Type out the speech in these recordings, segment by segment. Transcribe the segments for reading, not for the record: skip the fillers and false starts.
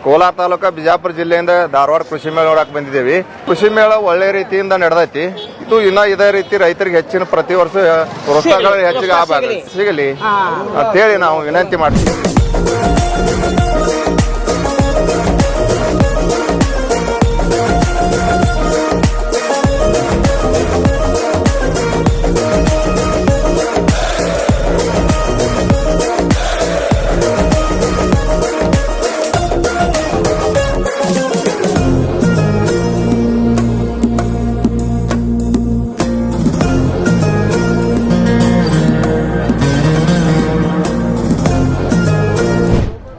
ಕೋಲಾರ ತಾಲೂಕು ಬಿಜಾಪುರ ಜಿಲ್ಲೆಯಿಂದ ಧಾರವಾಡ ಕೃಷಿ ಮೇಳ ನೋಡಕ್ ಬಂದಿದ್ದೇವೆ. ಕೃಷಿ ಮೇಳ ಒಳ್ಳೆ ರೀತಿಯಿಂದ ನಡೆದೈತಿ. ಇದು ಇನ್ನ ಇದೇ ರೀತಿ ರೈತರಿಗೆ ಹೆಚ್ಚಿನ ಪ್ರತಿ ವರ್ಷ ಪ್ರೋತ್ಸಾಹಗಳು ಹೆಚ್ಚಿಗೆ ಸಿಗಲಿ ಅಂತ ಹೇಳಿ ನಾವು ವಿನಂತಿ ಮಾಡ್ತೀವಿ.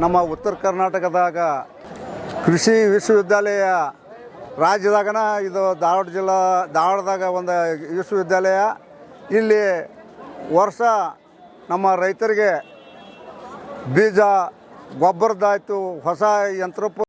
ನಮ್ಮ ಉತ್ತರ ಕರ್ನಾಟಕದಾಗ ಕೃಷಿ ವಿಶ್ವವಿದ್ಯಾಲಯ ರಾಜ್ಯದಾಗನ ಇದು ಧಾರವಾಡದಾಗ ಒಂದು ವಿಶ್ವವಿದ್ಯಾಲಯ. ಇಲ್ಲಿ ವರ್ಷ ನಮ್ಮ ರೈತರಿಗೆ ಬೀಜ ಗೊಬ್ಬರದಾಯ್ತು, ಹೊಸ ಯಂತ್ರೋಪ